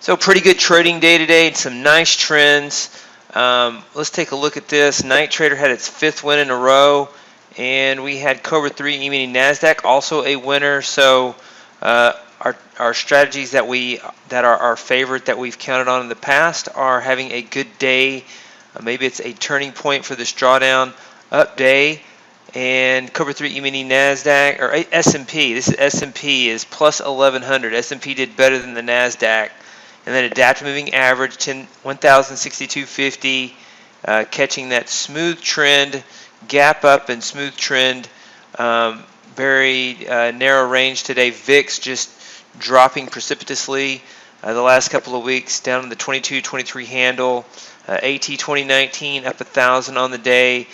So pretty good trading day today. Some nice trends. Let's take a look at this. NightTrader had its 5th win in a row, and we had Cobra III, meaning Nasdaq, also a winner. So our strategies that are our favorite that we've counted on in the past are having a good day. Maybe it's a turning point for this drawdown up day. And Cobra III, meaning Nasdaq or S&P. This is S&P is plus 1100. S&P did better than the Nasdaq. And then adaptive moving average 1062.50, catching that smooth trend, gap up and smooth trend. Very narrow range today. VIX just dropping precipitously the last couple of weeks, down in the 22, 23 handle. AT 2019 up 1,000 on the day.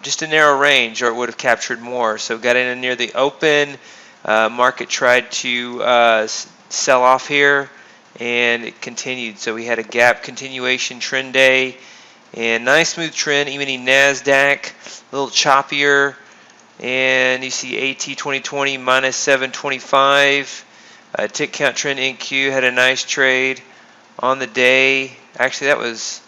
Just a narrow range, or it would have captured more. So got in near the open. Market tried to sell off here, and it continued. So we had a gap continuation trend day, and nice smooth trend. Even in Nasdaq, a little choppier, and you see AT 2020 minus 725. Tick count trend NQ had a nice trade on the day. Actually, that was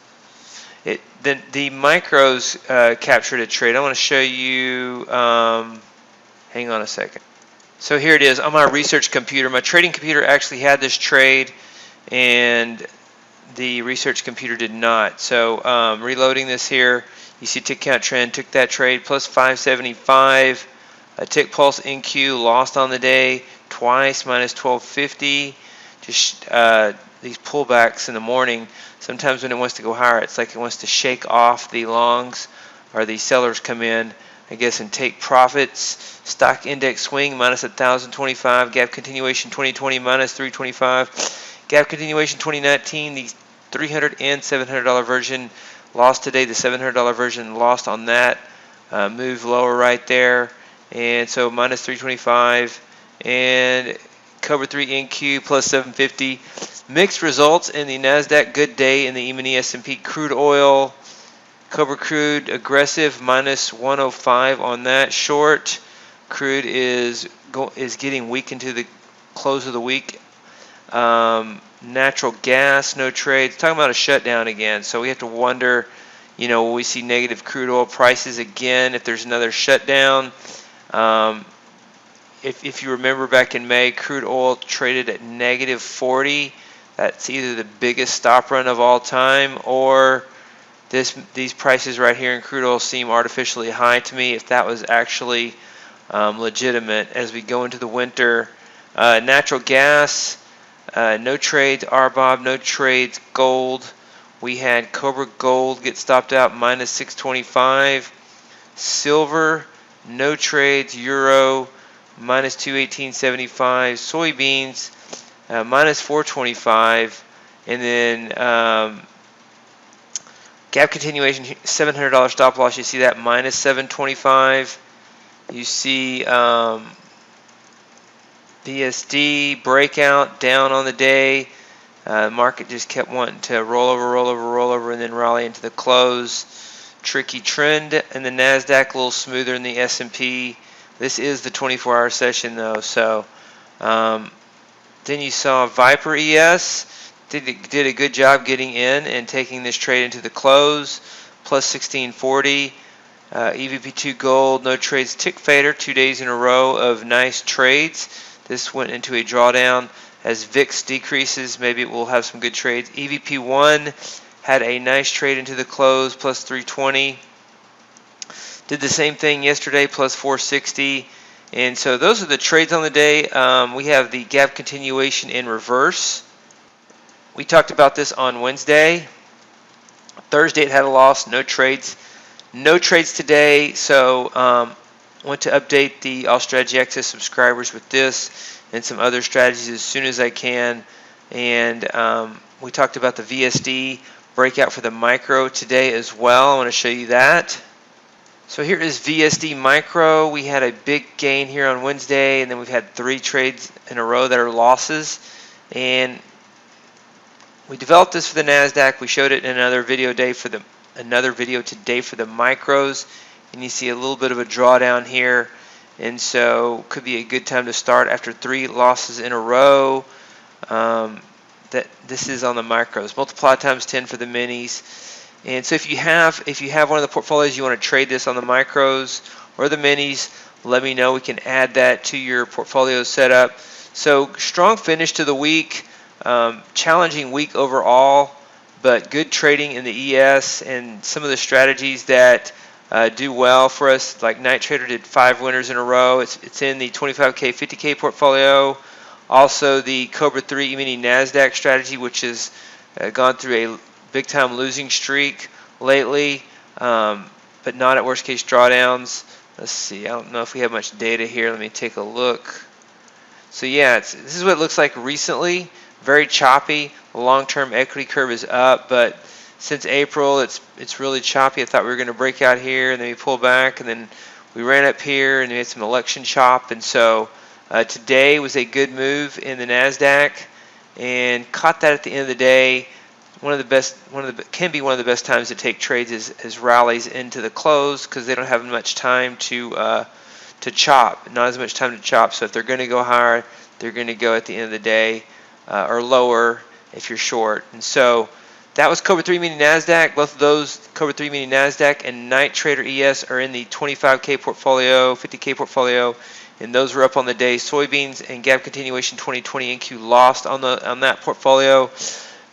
it. The micros captured a trade. I want to show you. Hang on a second. So here it is on my research computer. My trading computer actually had this trade, and the research computer did not. So reloading this here, you see tick count trend took that trade plus 575. A tick pulse NQ lost on the day twice, minus 1250. Just these pullbacks in the morning. Sometimes when it wants to go higher, it's like it wants to shake off the longs, or the sellers come in, I guess, and take profits. Stock index swing minus 1,025. Gap continuation 2020 minus 325. Gap continuation 2019. The $300 and $700 version lost today. The $700 version lost on that move lower right there, and so minus 325. And Cobra III NQ plus 750. Mixed results in the Nasdaq. Good day in the E-mini S&P. Crude oil, Cobra crude aggressive minus 105 on that. Short crude is getting weak into the close of the week. Natural gas, no trades. Talking about a shutdown again, so we have to wonder, will we see negative crude oil prices again if there's another shutdown? If you remember back in May, crude oil traded at negative 40. That's either the biggest stop run of all time, or these prices right here in crude oil seem artificially high to me, if that was actually legitimate as we go into the winter. Natural gas, no trades. RBOB, no trades. Gold, we had Cobra Gold get stopped out minus 625. Silver, no trades. Euro, minus 218.75. Soybeans, minus 425. And then gap continuation, $700 stop loss. You see that minus 725. You see BSD breakout down on the day. Market just kept wanting to roll over, and then rally into the close. Tricky trend in the Nasdaq, a little smoother in the S&P. This is the 24-hour session though, so then you saw Viper ES did a good job getting in and taking this trade into the close, plus 1640. EVP2 gold, no trades. Tick fader, 2 days in a row of nice trades. This went into a drawdown. As VIX decreases, maybe it will have some good trades. EVP1 had a nice trade into the close, plus 320. Did the same thing yesterday, plus 460. And so those are the trades on the day. We have the gap continuation in reverse. We talked about this on Wednesday. Thursday it had a loss, no trades. No trades today, so want to update the All Strategy Access subscribers with this and some other strategies as soon as I can. And we talked about the VSD breakout for the micro today as well. I want to show you that. So here is VSD micro. We had a big gain here on Wednesday, and then we've had 3 trades in a row that are losses. And we developed this for the Nasdaq. We showed it in another video today for the micros, and you see a little bit of a drawdown here, and so could be a good time to start after 3 losses in a row. this is on the micros. Multiply times 10 for the minis. And so if you have one of the portfolios you want to trade this on the micros or the minis, let me know. We can add that to your portfolio setup. So strong finish to the week. Challenging week overall, but good trading in the ES and some of the strategies that do well for us, like NightTrader did 5 winners in a row. It's in the 25K, 50K portfolio. Also the Cobra III E-mini Nasdaq strategy, which has gone through a big-time losing streak lately, but not at worst-case drawdowns. Let's see. I don't know if we have much data here. Let me take a look. So yeah, this is what it looks like recently. Very choppy. The long-term equity curve is up, but since April, it's really choppy. I thought we were going to break out here, and then we pull back, and then we ran up here, and we had some election chop, and so today was a good move in the Nasdaq, and caught that at the end of the day. Can be one of the best times to take trades is rallies into the close, because they don't have much time to chop, not as much time to chop. So if they're going to go higher, they're going to go at the end of the day, or lower if you're short. And so that was Cobra III Mini Nasdaq. Both of those, Cobra III Mini Nasdaq and NightTrader ES, are in the 25K portfolio, 50K portfolio, and those were up on the day. Soybeans and gap continuation 2020 NQ lost on that portfolio.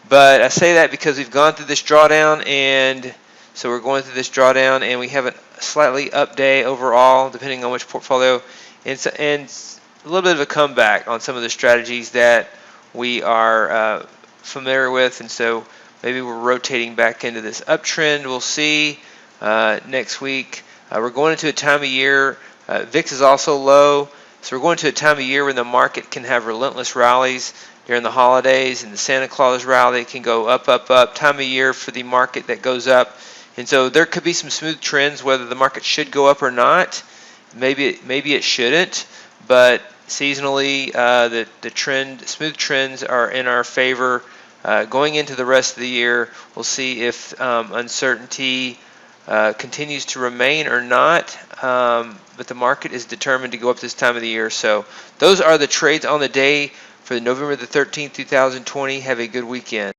But I say that because we've gone through this drawdown, and so we're going through this drawdown, and we have a slightly up day overall, depending on which portfolio, and a little bit of a comeback on some of the strategies that we are familiar with, and so maybe we're rotating back into this uptrend. We'll see next week. We're going into a time of year. VIX is also low, so we're going to a time of year when the market can have relentless rallies during the holidays, and the Santa Claus rally can go up, up, up. Time of year for the market that goes up, and so there could be some smooth trends whether the market should go up or not. Maybe it shouldn't, but seasonally the smooth trends are in our favor. Going into the rest of the year, we'll see if uncertainty continues to remain or not, but the market is determined to go up this time of the year. So those are the trades on the day for November the 13th, 2020. Have a good weekend.